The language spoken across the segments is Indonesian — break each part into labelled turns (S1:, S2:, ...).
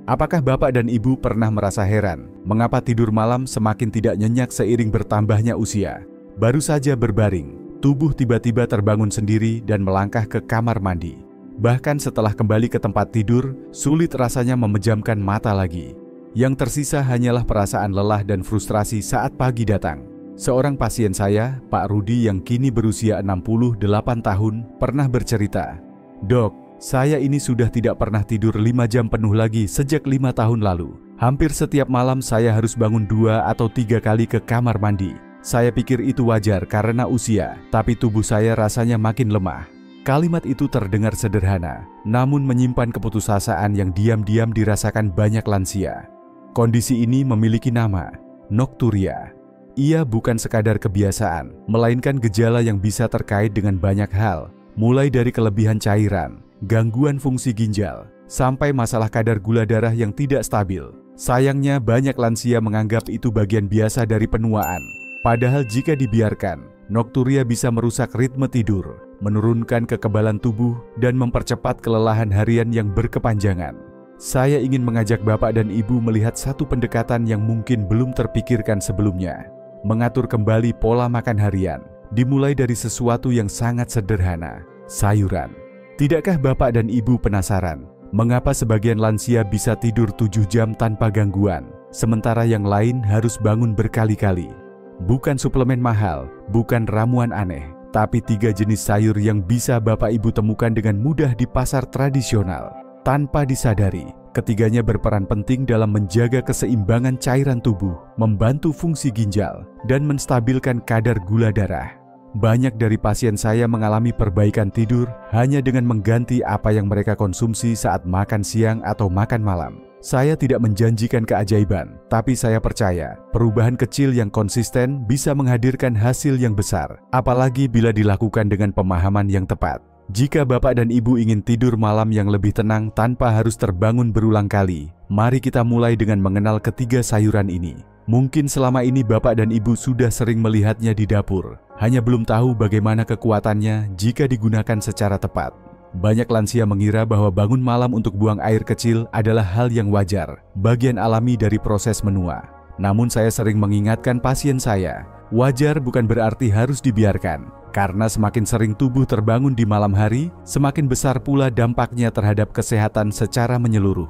S1: Apakah Bapak dan Ibu pernah merasa heran mengapa tidur malam semakin tidak nyenyak seiring bertambahnya usia? Baru saja berbaring, tubuh tiba-tiba terbangun sendiri dan melangkah ke kamar mandi. Bahkan setelah kembali ke tempat tidur, sulit rasanya memejamkan mata lagi. Yang tersisa hanyalah perasaan lelah dan frustrasi saat pagi datang. Seorang pasien saya, Pak Rudi yang kini berusia 68 tahun, pernah bercerita, "Dok, saya ini sudah tidak pernah tidur 5 jam penuh lagi sejak 5 tahun lalu. Hampir setiap malam saya harus bangun 2 atau 3 kali ke kamar mandi. Saya pikir itu wajar karena usia, tapi tubuh saya rasanya makin lemah." Kalimat itu terdengar sederhana, namun menyimpan keputusasaan yang diam-diam dirasakan banyak lansia. Kondisi ini memiliki nama, nokturia. Ia bukan sekadar kebiasaan, melainkan gejala yang bisa terkait dengan banyak hal, mulai dari kelebihan cairan, gangguan fungsi ginjal, sampai masalah kadar gula darah yang tidak stabil. Sayangnya banyak lansia menganggap itu bagian biasa dari penuaan. Padahal jika dibiarkan, nokturia bisa merusak ritme tidur, menurunkan kekebalan tubuh, dan mempercepat kelelahan harian yang berkepanjangan. Saya ingin mengajak Bapak dan Ibu melihat satu pendekatan yang mungkin belum terpikirkan sebelumnya. Mengatur kembali pola makan harian, dimulai dari sesuatu yang sangat sederhana, sayuran. Tidakkah Bapak dan Ibu penasaran, mengapa sebagian lansia bisa tidur 7 jam tanpa gangguan, sementara yang lain harus bangun berkali-kali? Bukan suplemen mahal, bukan ramuan aneh, tapi 3 jenis sayur yang bisa Bapak Ibu temukan dengan mudah di pasar tradisional. Tanpa disadari, ketiganya berperan penting dalam menjaga keseimbangan cairan tubuh, membantu fungsi ginjal, dan menstabilkan kadar gula darah. Banyak dari pasien saya mengalami perbaikan tidur hanya dengan mengganti apa yang mereka konsumsi saat makan siang atau makan malam. Saya tidak menjanjikan keajaiban, tapi saya percaya perubahan kecil yang konsisten bisa menghadirkan hasil yang besar, apalagi bila dilakukan dengan pemahaman yang tepat. Jika Bapak dan Ibu ingin tidur malam yang lebih tenang tanpa harus terbangun berulang kali, mari kita mulai dengan mengenal ketiga sayuran ini. Mungkin selama ini Bapak dan Ibu sudah sering melihatnya di dapur, hanya belum tahu bagaimana kekuatannya jika digunakan secara tepat. Banyak lansia mengira bahwa bangun malam untuk buang air kecil adalah hal yang wajar, bagian alami dari proses menua. Namun saya sering mengingatkan pasien saya, wajar bukan berarti harus dibiarkan, karena semakin sering tubuh terbangun di malam hari, semakin besar pula dampaknya terhadap kesehatan secara menyeluruh.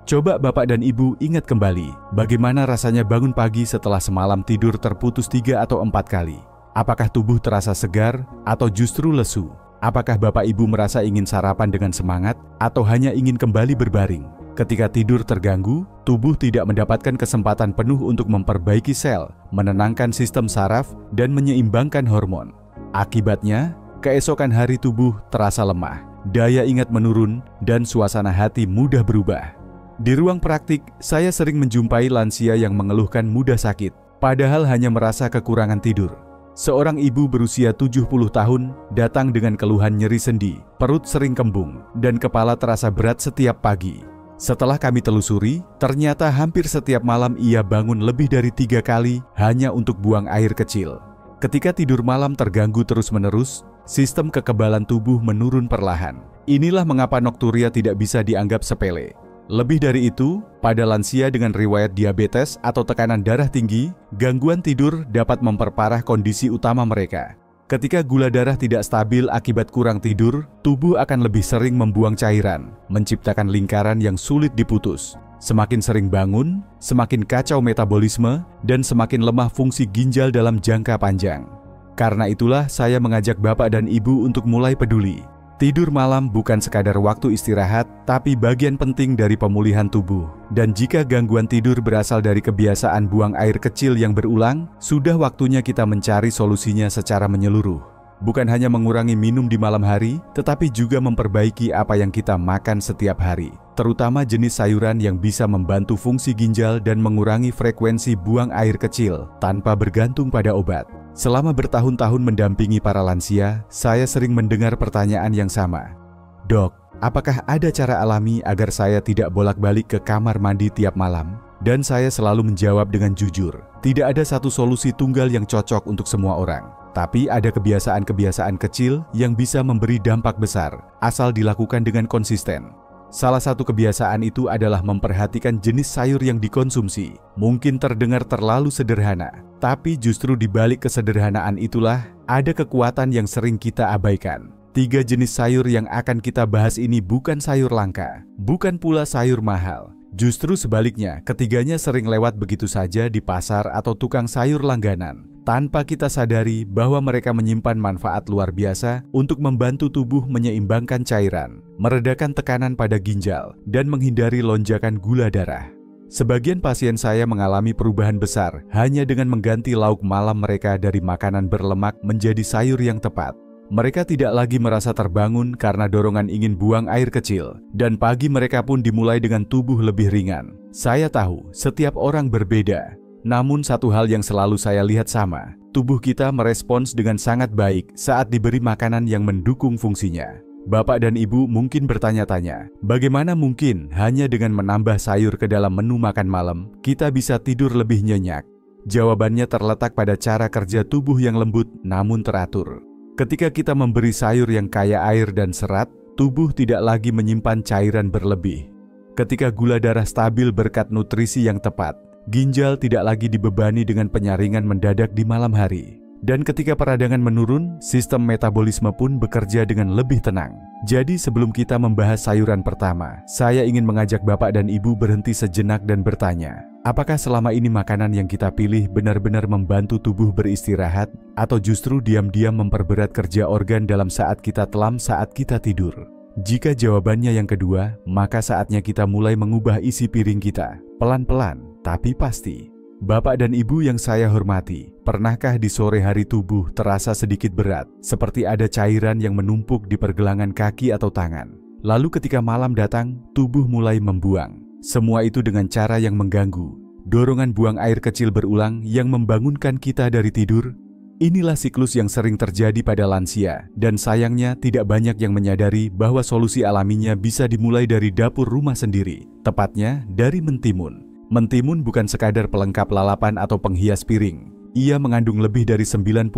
S1: Coba Bapak dan Ibu ingat kembali, bagaimana rasanya bangun pagi setelah semalam tidur terputus 3 atau 4 kali. Apakah tubuh terasa segar atau justru lesu? Apakah Bapak Ibu merasa ingin sarapan dengan semangat atau hanya ingin kembali berbaring? Ketika tidur terganggu, tubuh tidak mendapatkan kesempatan penuh untuk memperbaiki sel, menenangkan sistem saraf, dan menyeimbangkan hormon. Akibatnya, keesokan hari tubuh terasa lemah, daya ingat menurun, dan suasana hati mudah berubah. Di ruang praktik, saya sering menjumpai lansia yang mengeluhkan mudah sakit, padahal hanya merasa kekurangan tidur. Seorang ibu berusia 70 tahun datang dengan keluhan nyeri sendi, perut sering kembung, dan kepala terasa berat setiap pagi. Setelah kami telusuri, ternyata hampir setiap malam ia bangun lebih dari 3 kali hanya untuk buang air kecil. Ketika tidur malam terganggu terus-menerus, sistem kekebalan tubuh menurun perlahan. Inilah mengapa nokturia tidak bisa dianggap sepele. Lebih dari itu, pada lansia dengan riwayat diabetes atau tekanan darah tinggi, gangguan tidur dapat memperparah kondisi utama mereka. Ketika gula darah tidak stabil akibat kurang tidur, tubuh akan lebih sering membuang cairan, menciptakan lingkaran yang sulit diputus. Semakin sering bangun, semakin kacau metabolisme, dan semakin lemah fungsi ginjal dalam jangka panjang. Karena itulah saya mengajak Bapak dan Ibu untuk mulai peduli. Tidur malam bukan sekadar waktu istirahat, tapi bagian penting dari pemulihan tubuh. Dan jika gangguan tidur berasal dari kebiasaan buang air kecil yang berulang, sudah waktunya kita mencari solusinya secara menyeluruh. Bukan hanya mengurangi minum di malam hari, tetapi juga memperbaiki apa yang kita makan setiap hari. Terutama jenis sayuran yang bisa membantu fungsi ginjal dan mengurangi frekuensi buang air kecil tanpa bergantung pada obat. Selama bertahun-tahun mendampingi para lansia, saya sering mendengar pertanyaan yang sama. "Dok, apakah ada cara alami agar saya tidak bolak-balik ke kamar mandi tiap malam?" Dan saya selalu menjawab dengan jujur, tidak ada satu solusi tunggal yang cocok untuk semua orang. Tapi ada kebiasaan-kebiasaan kecil yang bisa memberi dampak besar, asal dilakukan dengan konsisten. Salah satu kebiasaan itu adalah memperhatikan jenis sayur yang dikonsumsi. Mungkin terdengar terlalu sederhana, tapi justru di balik kesederhanaan itulah ada kekuatan yang sering kita abaikan. 3 jenis sayur yang akan kita bahas ini bukan sayur langka, bukan pula sayur mahal. Justru sebaliknya, ketiganya sering lewat begitu saja di pasar atau tukang sayur langganan, tanpa kita sadari bahwa mereka menyimpan manfaat luar biasa untuk membantu tubuh menyeimbangkan cairan, meredakan tekanan pada ginjal, dan menghindari lonjakan gula darah. Sebagian pasien saya mengalami perubahan besar hanya dengan mengganti lauk malam mereka dari makanan berlemak menjadi sayur yang tepat. Mereka tidak lagi merasa terbangun karena dorongan ingin buang air kecil, dan pagi mereka pun dimulai dengan tubuh lebih ringan. Saya tahu setiap orang berbeda, namun satu hal yang selalu saya lihat sama, tubuh kita merespons dengan sangat baik saat diberi makanan yang mendukung fungsinya. Bapak dan Ibu mungkin bertanya-tanya, bagaimana mungkin hanya dengan menambah sayur ke dalam menu makan malam, kita bisa tidur lebih nyenyak? Jawabannya terletak pada cara kerja tubuh yang lembut namun teratur. Ketika kita memberi sayur yang kaya air dan serat, tubuh tidak lagi menyimpan cairan berlebih. Ketika gula darah stabil berkat nutrisi yang tepat, ginjal tidak lagi dibebani dengan penyaringan mendadak di malam hari. Dan ketika peradangan menurun, sistem metabolisme pun bekerja dengan lebih tenang. Jadi sebelum kita membahas sayuran pertama, saya ingin mengajak Bapak dan Ibu berhenti sejenak dan bertanya, apakah selama ini makanan yang kita pilih benar-benar membantu tubuh beristirahat, atau justru diam-diam memperberat kerja organ dalam saat kita telam saat kita tidur? Jika jawabannya yang kedua, maka saatnya kita mulai mengubah isi piring kita, pelan-pelan tapi pasti. Bapak dan Ibu yang saya hormati, pernahkah di sore hari tubuh terasa sedikit berat, seperti ada cairan yang menumpuk di pergelangan kaki atau tangan? Lalu ketika malam datang, tubuh mulai membuang. Semua itu dengan cara yang mengganggu. Dorongan buang air kecil berulang yang membangunkan kita dari tidur. Inilah siklus yang sering terjadi pada lansia, dan sayangnya tidak banyak yang menyadari bahwa solusi alaminya bisa dimulai dari dapur rumah sendiri, tepatnya dari mentimun. Mentimun bukan sekadar pelengkap lalapan atau penghias piring. Ia mengandung lebih dari 95%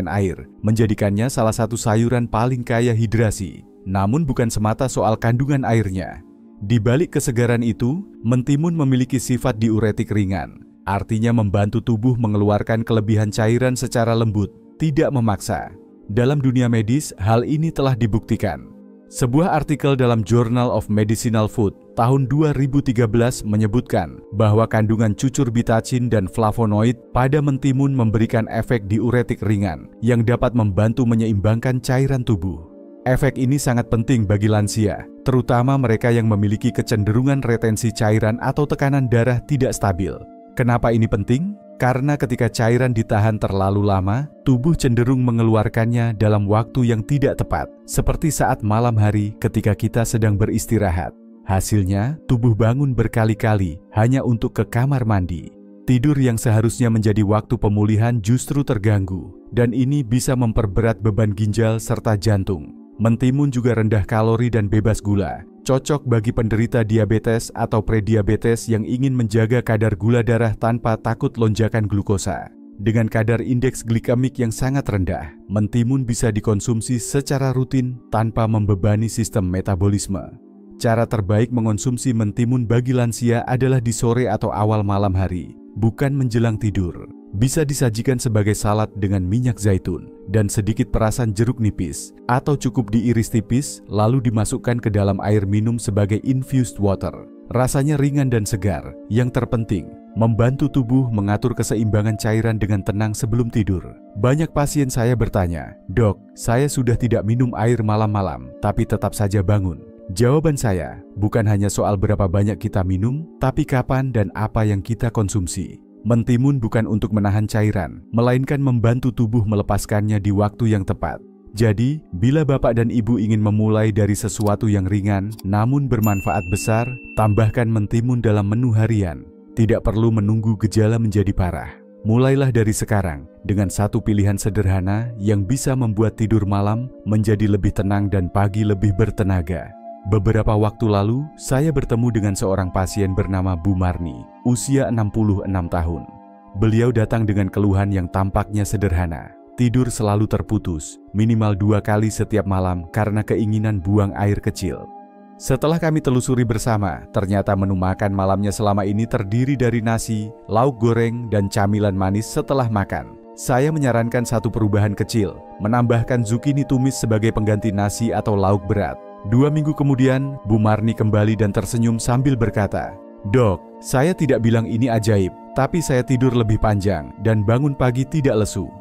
S1: air, menjadikannya salah satu sayuran paling kaya hidrasi. Namun bukan semata soal kandungan airnya. Di balik kesegaran itu, mentimun memiliki sifat diuretik ringan, artinya membantu tubuh mengeluarkan kelebihan cairan secara lembut, tidak memaksa. Dalam dunia medis, hal ini telah dibuktikan. Sebuah artikel dalam Journal of Medicinal Food tahun 2013 menyebutkan bahwa kandungan cucurbitacin dan flavonoid pada mentimun memberikan efek diuretik ringan yang dapat membantu menyeimbangkan cairan tubuh. Efek ini sangat penting bagi lansia, terutama mereka yang memiliki kecenderungan retensi cairan atau tekanan darah tidak stabil. Kenapa ini penting? Karena ketika cairan ditahan terlalu lama, tubuh cenderung mengeluarkannya dalam waktu yang tidak tepat, seperti saat malam hari ketika kita sedang beristirahat. Hasilnya, tubuh bangun berkali-kali hanya untuk ke kamar mandi. Tidur yang seharusnya menjadi waktu pemulihan justru terganggu, dan ini bisa memperberat beban ginjal serta jantung. Mentimun juga rendah kalori dan bebas gula, cocok bagi penderita diabetes atau prediabetes yang ingin menjaga kadar gula darah tanpa takut lonjakan glukosa. Dengan kadar indeks glikemik yang sangat rendah, mentimun bisa dikonsumsi secara rutin tanpa membebani sistem metabolisme. Cara terbaik mengonsumsi mentimun bagi lansia adalah di sore atau awal malam hari, bukan menjelang tidur. Bisa disajikan sebagai salad dengan minyak zaitun dan sedikit perasan jeruk nipis, atau cukup diiris tipis lalu dimasukkan ke dalam air minum sebagai infused water. Rasanya ringan dan segar. Yang terpenting, membantu tubuh mengatur keseimbangan cairan dengan tenang sebelum tidur. Banyak pasien saya bertanya, "Dok, saya sudah tidak minum air malam-malam, tapi tetap saja bangun." Jawaban saya, bukan hanya soal berapa banyak kita minum, tapi kapan dan apa yang kita konsumsi. Mentimun bukan untuk menahan cairan, melainkan membantu tubuh melepaskannya di waktu yang tepat. Jadi, bila Bapak dan Ibu ingin memulai dari sesuatu yang ringan namun bermanfaat besar, tambahkan mentimun dalam menu harian. Tidak perlu menunggu gejala menjadi parah. Mulailah dari sekarang dengan satu pilihan sederhana yang bisa membuat tidur malam menjadi lebih tenang dan pagi lebih bertenaga. Beberapa waktu lalu, saya bertemu dengan seorang pasien bernama Bu Marni, usia 66 tahun. Beliau datang dengan keluhan yang tampaknya sederhana. Tidur selalu terputus, minimal 2 kali setiap malam karena keinginan buang air kecil. Setelah kami telusuri bersama, ternyata menu makan malamnya selama ini terdiri dari nasi, lauk goreng, dan camilan manis setelah makan. Saya menyarankan satu perubahan kecil, menambahkan zucchini tumis sebagai pengganti nasi atau lauk berat. 2 minggu kemudian, Bu Marni kembali dan tersenyum sambil berkata, "Dok, saya tidak bilang ini ajaib, tapi saya tidur lebih panjang dan bangun pagi tidak lesu."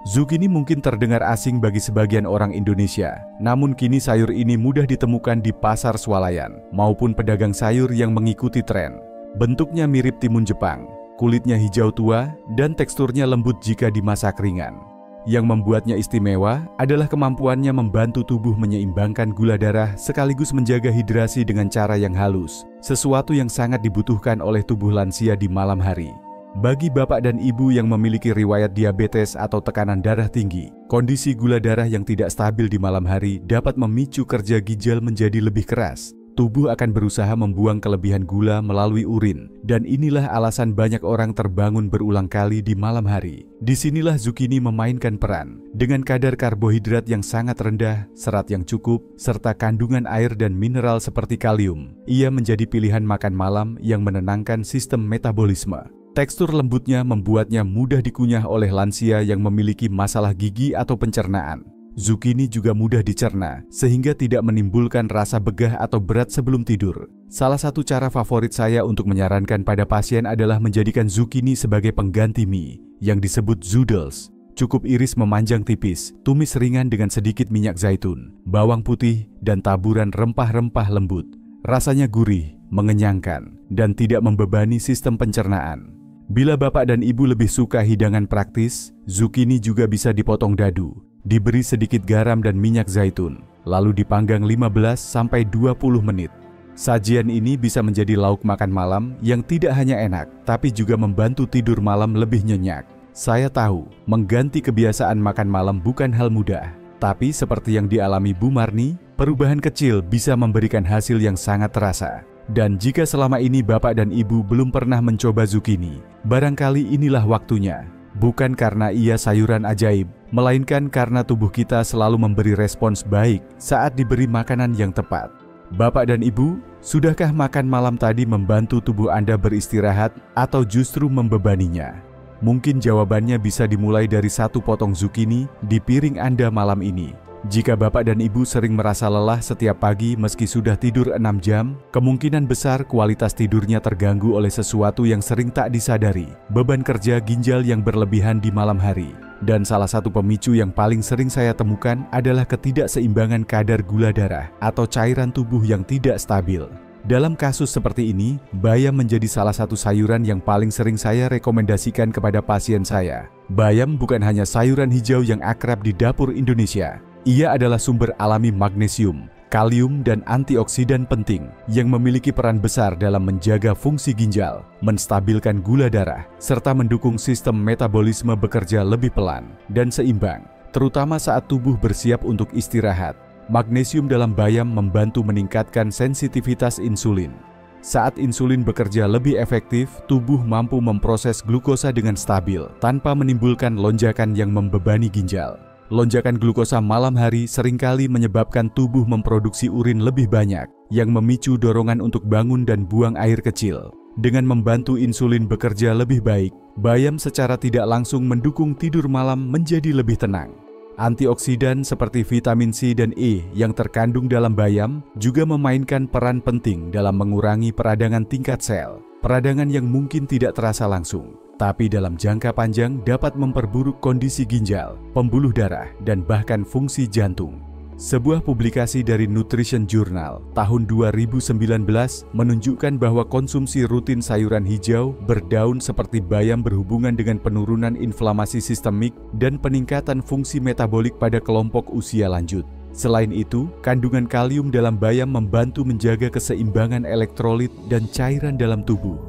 S1: Zucchini mungkin terdengar asing bagi sebagian orang Indonesia, namun kini sayur ini mudah ditemukan di pasar swalayan maupun pedagang sayur yang mengikuti tren. Bentuknya mirip timun Jepang, kulitnya hijau tua, dan teksturnya lembut jika dimasak ringan. Yang membuatnya istimewa adalah kemampuannya membantu tubuh menyeimbangkan gula darah sekaligus menjaga hidrasi dengan cara yang halus, sesuatu yang sangat dibutuhkan oleh tubuh lansia di malam hari. Bagi bapak dan ibu yang memiliki riwayat diabetes atau tekanan darah tinggi, kondisi gula darah yang tidak stabil di malam hari dapat memicu kerja ginjal menjadi lebih keras. Tubuh akan berusaha membuang kelebihan gula melalui urin, dan inilah alasan banyak orang terbangun berulang kali di malam hari. Disinilah zucchini memainkan peran. Dengan kadar karbohidrat yang sangat rendah, serat yang cukup, serta kandungan air dan mineral seperti kalium, ia menjadi pilihan makan malam yang menenangkan sistem metabolisme. Tekstur lembutnya membuatnya mudah dikunyah oleh lansia yang memiliki masalah gigi atau pencernaan. Zucchini juga mudah dicerna, sehingga tidak menimbulkan rasa begah atau berat sebelum tidur. Salah satu cara favorit saya untuk menyarankan pada pasien adalah menjadikan zucchini sebagai pengganti mie, yang disebut zoodles. Cukup iris memanjang tipis, tumis ringan dengan sedikit minyak zaitun, bawang putih, dan taburan rempah-rempah lembut. Rasanya gurih, mengenyangkan, dan tidak membebani sistem pencernaan. Bila bapak dan ibu lebih suka hidangan praktis, zucchini juga bisa dipotong dadu, diberi sedikit garam dan minyak zaitun, lalu dipanggang 15-20 menit. Sajian ini bisa menjadi lauk makan malam yang tidak hanya enak, tapi juga membantu tidur malam lebih nyenyak. Saya tahu, mengganti kebiasaan makan malam bukan hal mudah, tapi seperti yang dialami Bu Marni, perubahan kecil bisa memberikan hasil yang sangat terasa. Dan jika selama ini bapak dan ibu belum pernah mencoba zucchini, barangkali inilah waktunya. Bukan karena ia sayuran ajaib, melainkan karena tubuh kita selalu memberi respons baik saat diberi makanan yang tepat. Bapak dan ibu, sudahkah makan malam tadi membantu tubuh Anda beristirahat atau justru membebaninya? Mungkin jawabannya bisa dimulai dari satu potong zucchini di piring Anda malam ini. Jika bapak dan ibu sering merasa lelah setiap pagi meski sudah tidur 6 jam, kemungkinan besar kualitas tidurnya terganggu oleh sesuatu yang sering tak disadari, beban kerja ginjal yang berlebihan di malam hari. Dan salah satu pemicu yang paling sering saya temukan adalah ketidakseimbangan kadar gula darah atau cairan tubuh yang tidak stabil. Dalam kasus seperti ini, bayam menjadi salah satu sayuran yang paling sering saya rekomendasikan kepada pasien saya. Bayam bukan hanya sayuran hijau yang akrab di dapur Indonesia. Ia adalah sumber alami magnesium, kalium, dan antioksidan penting yang memiliki peran besar dalam menjaga fungsi ginjal, menstabilkan gula darah, serta mendukung sistem metabolisme bekerja lebih pelan dan seimbang, terutama saat tubuh bersiap untuk istirahat. Magnesium dalam bayam membantu meningkatkan sensitivitas insulin. Saat insulin bekerja lebih efektif, tubuh mampu memproses glukosa dengan stabil tanpa menimbulkan lonjakan yang membebani ginjal. Lonjakan glukosa malam hari seringkali menyebabkan tubuh memproduksi urin lebih banyak, yang memicu dorongan untuk bangun dan buang air kecil. Dengan membantu insulin bekerja lebih baik, bayam secara tidak langsung mendukung tidur malam menjadi lebih tenang. Antioksidan seperti vitamin C dan E yang terkandung dalam bayam juga memainkan peran penting dalam mengurangi peradangan tingkat sel. Peradangan yang mungkin tidak terasa langsung, tapi dalam jangka panjang dapat memperburuk kondisi ginjal, pembuluh darah, dan bahkan fungsi jantung. Sebuah publikasi dari Nutrition Journal tahun 2019 menunjukkan bahwa konsumsi rutin sayuran hijau berdaun seperti bayam berhubungan dengan penurunan inflamasi sistemik dan peningkatan fungsi metabolik pada kelompok usia lanjut. Selain itu, kandungan kalium dalam bayam membantu menjaga keseimbangan elektrolit dan cairan dalam tubuh.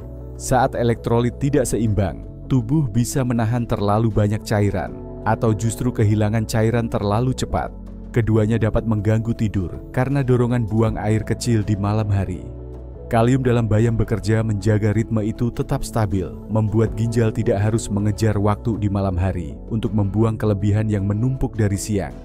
S1: Saat elektrolit tidak seimbang, tubuh bisa menahan terlalu banyak cairan atau justru kehilangan cairan terlalu cepat. Keduanya dapat mengganggu tidur karena dorongan buang air kecil di malam hari. Kalium dalam bayam bekerja menjaga ritme itu tetap stabil, membuat ginjal tidak harus mengejar waktu di malam hari untuk membuang kelebihan yang menumpuk dari siang.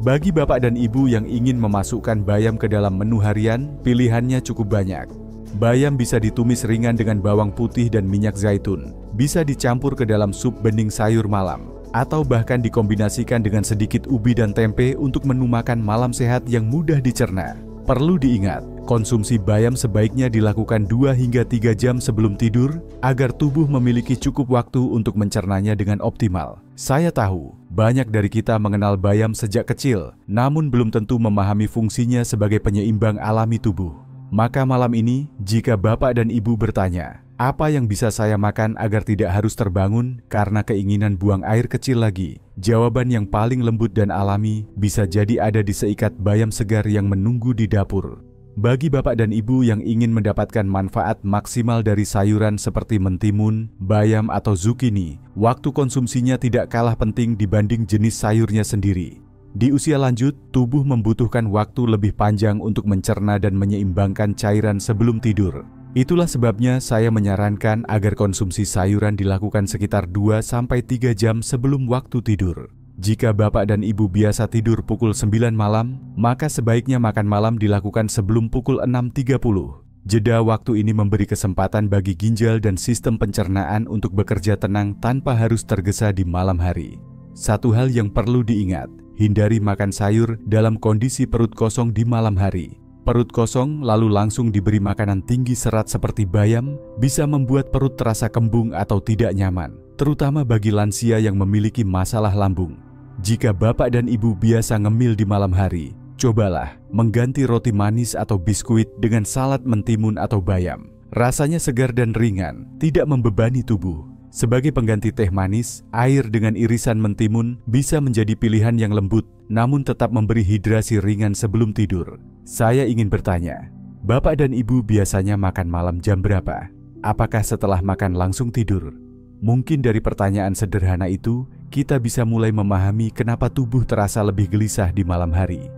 S1: Bagi bapak dan ibu yang ingin memasukkan bayam ke dalam menu harian, pilihannya cukup banyak. Bayam bisa ditumis ringan dengan bawang putih dan minyak zaitun, bisa dicampur ke dalam sup bening sayur malam, atau bahkan dikombinasikan dengan sedikit ubi dan tempe untuk menu makan malam sehat yang mudah dicerna. Perlu diingat, konsumsi bayam sebaiknya dilakukan 2 hingga 3 jam sebelum tidur agar tubuh memiliki cukup waktu untuk mencernanya dengan optimal. Saya tahu, banyak dari kita mengenal bayam sejak kecil, namun belum tentu memahami fungsinya sebagai penyeimbang alami tubuh. Maka malam ini, jika bapak dan ibu bertanya, apa yang bisa saya makan agar tidak harus terbangun karena keinginan buang air kecil lagi? Jawaban yang paling lembut dan alami bisa jadi ada di seikat bayam segar yang menunggu di dapur. Bagi bapak dan ibu yang ingin mendapatkan manfaat maksimal dari sayuran seperti mentimun, bayam atau zukini, waktu konsumsinya tidak kalah penting dibanding jenis sayurnya sendiri. Di usia lanjut, tubuh membutuhkan waktu lebih panjang untuk mencerna dan menyeimbangkan cairan sebelum tidur. Itulah sebabnya saya menyarankan agar konsumsi sayuran dilakukan sekitar 2-3 jam sebelum waktu tidur. Jika bapak dan ibu biasa tidur pukul 9 malam, maka sebaiknya makan malam dilakukan sebelum pukul 6.30. Jeda waktu ini memberi kesempatan bagi ginjal dan sistem pencernaan untuk bekerja tenang tanpa harus tergesa di malam hari. Satu hal yang perlu diingat, hindari makan sayur dalam kondisi perut kosong di malam hari. Perut kosong lalu langsung diberi makanan tinggi serat seperti bayam bisa membuat perut terasa kembung atau tidak nyaman, terutama bagi lansia yang memiliki masalah lambung. Jika bapak dan ibu biasa ngemil di malam hari, cobalah mengganti roti manis atau biskuit dengan salad mentimun atau bayam. Rasanya segar dan ringan, tidak membebani tubuh. Sebagai pengganti teh manis, air dengan irisan mentimun bisa menjadi pilihan yang lembut, namun tetap memberi hidrasi ringan sebelum tidur. Saya ingin bertanya, bapak dan ibu biasanya makan malam jam berapa? Apakah setelah makan langsung tidur? Mungkin dari pertanyaan sederhana itu, kita bisa mulai memahami kenapa tubuh terasa lebih gelisah di malam hari.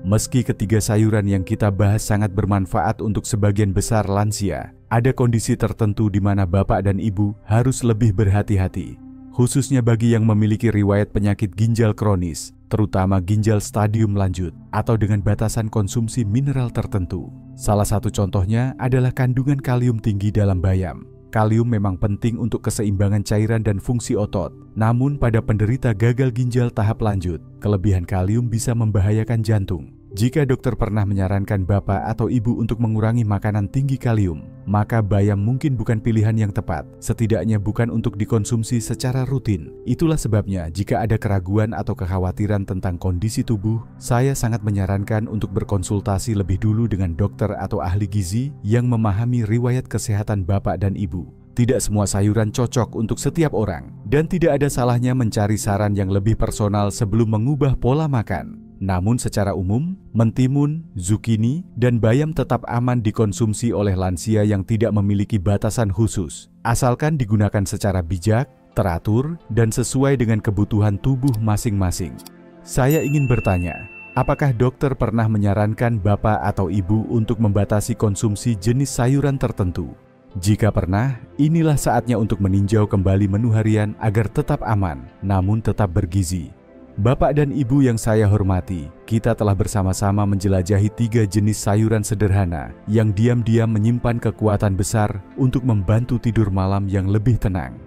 S1: Meski ketiga sayuran yang kita bahas sangat bermanfaat untuk sebagian besar lansia, ada kondisi tertentu di mana bapak dan ibu harus lebih berhati-hati, khususnya bagi yang memiliki riwayat penyakit ginjal kronis, terutama ginjal stadium lanjut, atau dengan batasan konsumsi mineral tertentu. Salah satu contohnya adalah kandungan kalium tinggi dalam bayam. Kalium memang penting untuk keseimbangan cairan dan fungsi otot, namun pada penderita gagal ginjal tahap lanjut, kelebihan kalium bisa membahayakan jantung. Jika dokter pernah menyarankan bapak atau ibu untuk mengurangi makanan tinggi kalium, maka bayam mungkin bukan pilihan yang tepat, setidaknya bukan untuk dikonsumsi secara rutin. Itulah sebabnya jika ada keraguan atau kekhawatiran tentang kondisi tubuh, saya sangat menyarankan untuk berkonsultasi lebih dulu dengan dokter atau ahli gizi yang memahami riwayat kesehatan bapak dan ibu. Tidak semua sayuran cocok untuk setiap orang, dan tidak ada salahnya mencari saran yang lebih personal sebelum mengubah pola makan. Namun secara umum, mentimun, zukini, dan bayam tetap aman dikonsumsi oleh lansia yang tidak memiliki batasan khusus, asalkan digunakan secara bijak, teratur, dan sesuai dengan kebutuhan tubuh masing-masing. Saya ingin bertanya, apakah dokter pernah menyarankan bapak atau ibu untuk membatasi konsumsi jenis sayuran tertentu? Jika pernah, inilah saatnya untuk meninjau kembali menu harian agar tetap aman, namun tetap bergizi. Bapak dan ibu yang saya hormati, kita telah bersama-sama menjelajahi 3 jenis sayuran sederhana yang diam-diam menyimpan kekuatan besar untuk membantu tidur malam yang lebih tenang.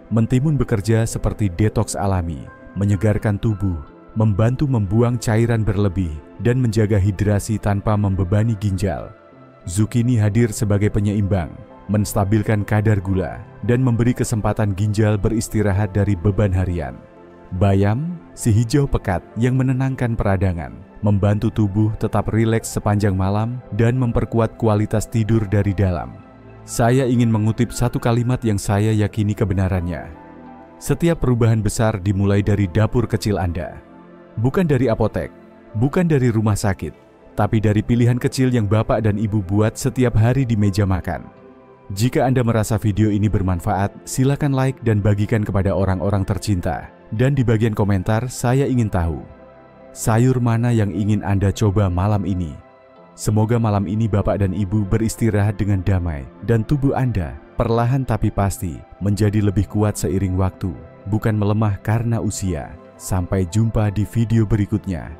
S1: Mentimun bekerja seperti detoks alami, menyegarkan tubuh, membantu membuang cairan berlebih, dan menjaga hidrasi tanpa membebani ginjal. Zukini hadir sebagai penyeimbang, menstabilkan kadar gula, dan memberi kesempatan ginjal beristirahat dari beban harian. Bayam, si hijau pekat yang menenangkan peradangan, membantu tubuh tetap rileks sepanjang malam dan memperkuat kualitas tidur dari dalam. Saya ingin mengutip satu kalimat yang saya yakini kebenarannya. Setiap perubahan besar dimulai dari dapur kecil Anda. Bukan dari apotek, bukan dari rumah sakit, tapi dari pilihan kecil yang bapak dan ibu buat setiap hari di meja makan. Jika Anda merasa video ini bermanfaat, silakan like dan bagikan kepada orang-orang tercinta. Dan di bagian komentar, saya ingin tahu, sayur mana yang ingin Anda coba malam ini? Semoga malam ini bapak dan ibu beristirahat dengan damai, dan tubuh Anda perlahan tapi pasti menjadi lebih kuat seiring waktu, bukan melemah karena usia. Sampai jumpa di video berikutnya.